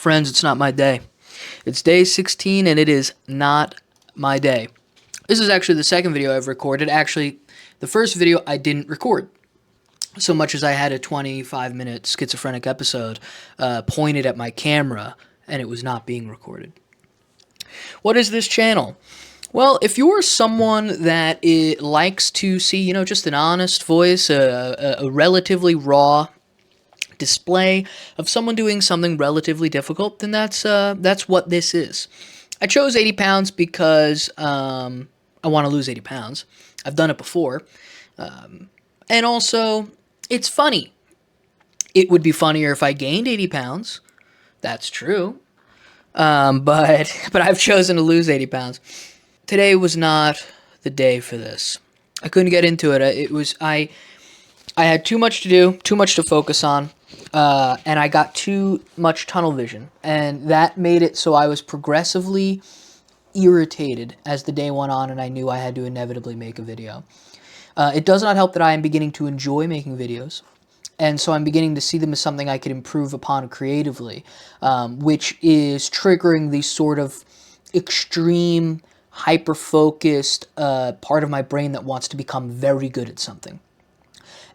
Friends, it's not my day. It's day 16 and it is not my day. This is actually the second video I've recorded. Actually, the first video I didn't record so much as I had a 25-minute schizophrenic episode pointed at my camera and it was not being recorded. What is this channel? Well, if you're someone that likes to see, just an honest voice, a relatively raw display of someone doing something relatively difficult, then that's what this is. I chose 80 pounds because I want to lose 80 pounds. I've done it before. And also, it's funny. It would be funnier if I gained 80 pounds. That's true. But I've chosen to lose 80 pounds. Today was not the day for this. I couldn't get into it. I had too much to do, too much to focus on, and I got too much tunnel vision, and that made it so I was progressively irritated as the day went on, and I knew I had to inevitably make a video. It does not help that I am beginning to enjoy making videos, and so I'm beginning to see them as something I could improve upon creatively, which is triggering the sort of extreme, hyper-focused part of my brain that wants to become very good at something.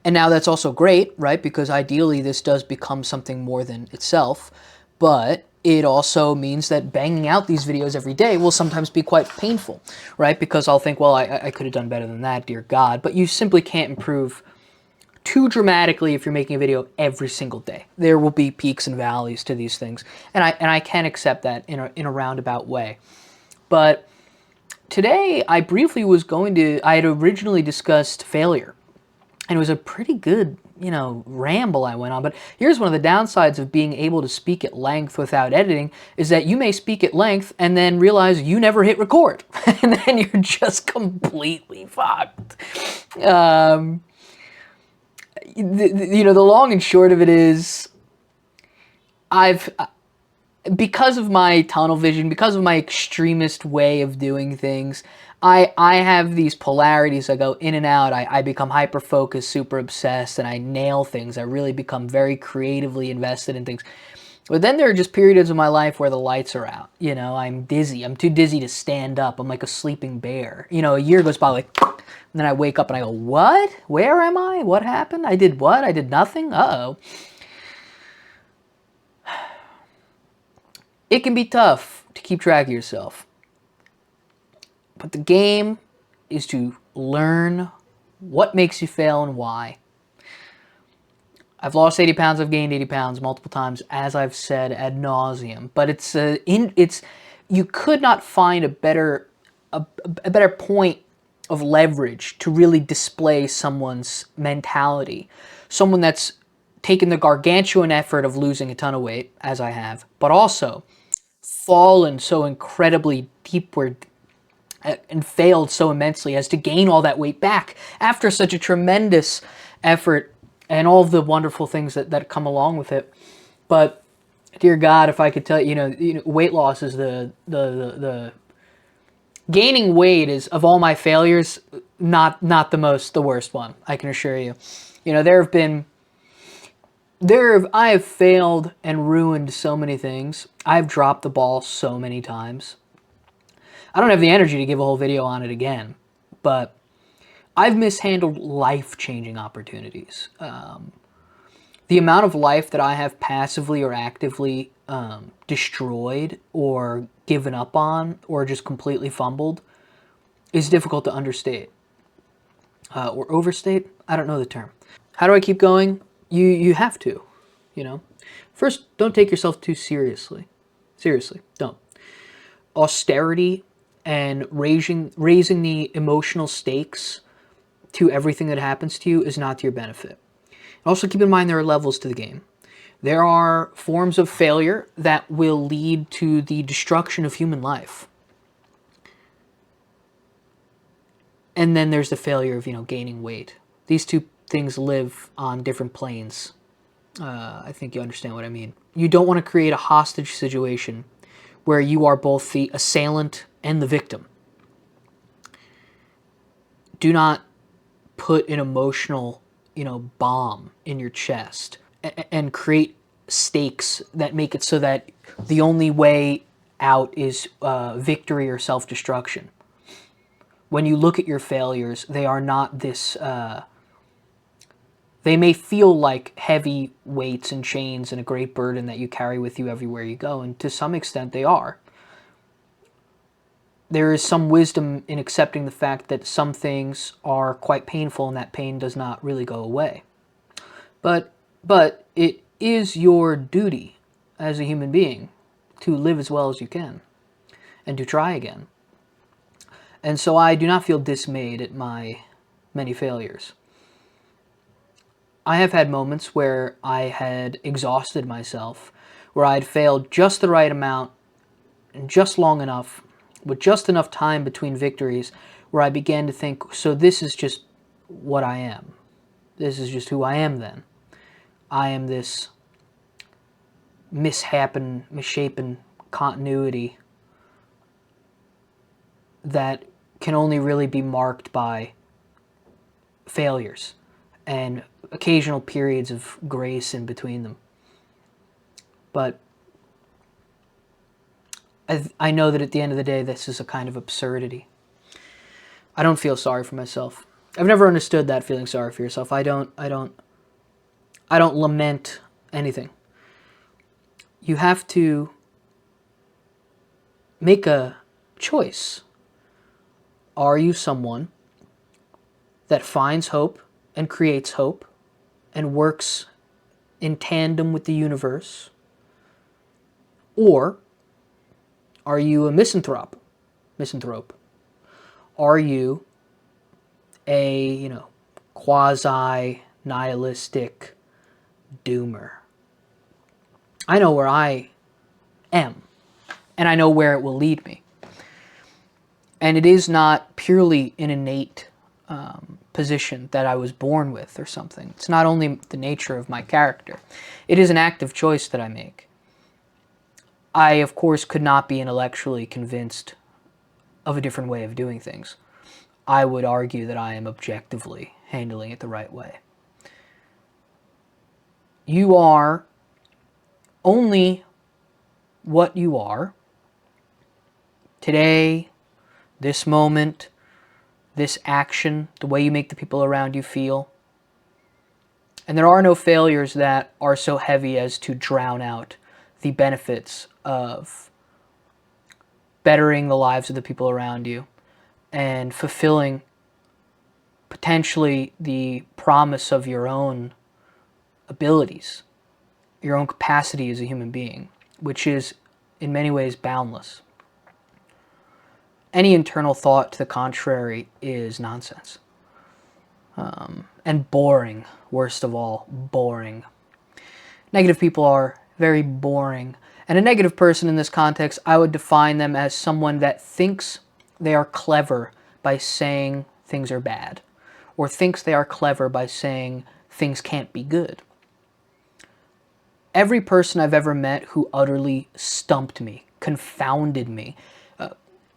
And now that's also great, right? Because ideally this does become something more than itself, but it also means that banging out these videos every day will sometimes be quite painful, right? Because I'll think, well, I could have done better than that, dear God. But you simply can't improve too dramatically if you're making a video every single day. There will be peaks and valleys to these things, and I can accept that in a roundabout way. But today I briefly I had originally discussed failure. And it was a pretty good, ramble I went on. But here's one of the downsides of being able to speak at length without editing is that you may speak at length and then realize you never hit record. And then you're just completely fucked. The long and short of it is because of my tunnel vision, because of my extremist way of doing things, I have these polarities. I go in and out. I become hyper-focused, super obsessed, and I nail things. I really become very creatively invested in things. But then there are just periods of my life where the lights are out. I'm dizzy. I'm too dizzy to stand up. I'm like a sleeping bear. A year goes by like, and then I wake up and I go, what? Where am I? What happened? I did what? I did nothing? Uh-oh. It can be tough to keep track of yourself. But the game is to learn what makes you fail and why. I've lost 80 pounds, I've gained 80 pounds multiple times, as I've said ad nauseum. But you could not find a better point of leverage to really display someone's mentality. Someone that's taken the gargantuan effort of losing a ton of weight, as I have, but also fallen so incredibly deepward and failed so immensely as to gain all that weight back after such a tremendous effort and all of the wonderful things that come along with it. But dear God, if I could tell you, weight loss is the gaining weight is, of all my failures, not the worst one. I can assure you. I have failed and ruined so many things. I've dropped the ball so many times. I don't have the energy to give a whole video on it again, but I've mishandled life-changing opportunities. The amount of life that I have passively or actively destroyed or given up on or just completely fumbled is difficult to understate. Or overstate? I don't know the term. How do I keep going? You have to, First, don't take yourself too seriously. Seriously, don't. Austerity and raising the emotional stakes to everything that happens to you is not to your benefit. Also keep in mind there are levels to the game. There are forms of failure that will lead to the destruction of human life. And then there's the failure of, gaining weight. These two things live on different planes. I think you understand what I mean. You don't want to create a hostage situation where you are both the assailant and the victim. Do not put an emotional, bomb in your chest and create stakes that make it so that the only way out is victory or self-destruction. When you look at your failures, they are not this... they may feel like heavy weights and chains and a great burden that you carry with you everywhere you go, and to some extent they are. There is some wisdom in accepting the fact that some things are quite painful and that pain does not really go away. But it is your duty as a human being to live as well as you can and to try again. And so I do not feel dismayed at my many failures. I have had moments where I had exhausted myself, where I had failed just the right amount and just long enough, with just enough time between victories, where I began to think, so this is just what I am. This is just who I am then. I am this misshapen continuity that can only really be marked by failures and occasional periods of grace in between them. But I know that at the end of the day, this is a kind of absurdity. I don't feel sorry for myself. I've never understood that feeling sorry for yourself. I don't lament anything. You have to make a choice. Are you someone that finds hope and creates hope and works in tandem with the universe? Or are you a misanthrope? Are you a, quasi-nihilistic doomer? I know where I am, and I know where it will lead me. And it is not purely an innate position that I was born with or something. It's not only the nature of my character. It is an active choice that I make. I, of course, could not be intellectually convinced of a different way of doing things. I would argue that I am objectively handling it the right way. You are only what you are today, this moment, this action, the way you make the people around you feel. And there are no failures that are so heavy as to drown out the benefits of bettering the lives of the people around you and fulfilling potentially the promise of your own abilities, your own capacity as a human being, which is in many ways boundless. Any internal thought to the contrary is nonsense. And boring, worst of all, boring. Negative people are very boring. And a negative person in this context, I would define them as someone that thinks they are clever by saying things are bad, or thinks they are clever by saying things can't be good. Every person I've ever met who utterly stumped me, confounded me,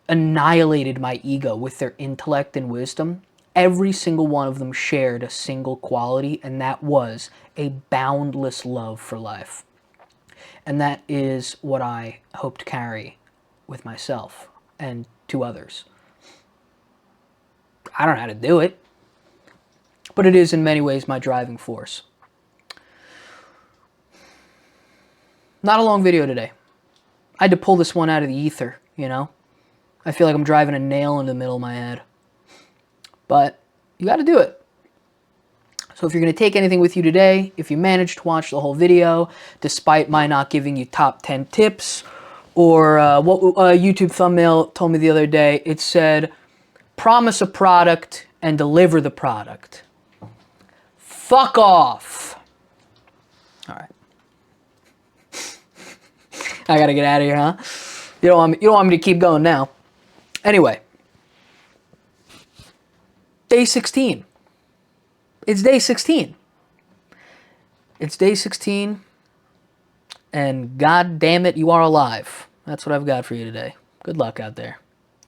annihilated my ego with their intellect and wisdom, every single one of them shared a single quality, and that was a boundless love for life. And that is what I hope to carry with myself and to others. I don't know how to do it, but it is in many ways my driving force. Not a long video today. I had to pull this one out of the ether, I feel like I'm driving a nail into the middle of my head. But you got to do it. So if you're going to take anything with you today, if you managed to watch the whole video, despite my not giving you top 10 tips, or what a YouTube thumbnail told me the other day, it said, promise a product and deliver the product. Fuck off. All right. I got to get out of here, huh? You don't want me to keep going now. Anyway. Day 16. It's day 16. It's day 16. And God damn it, you are alive. That's what I've got for you today. Good luck out there.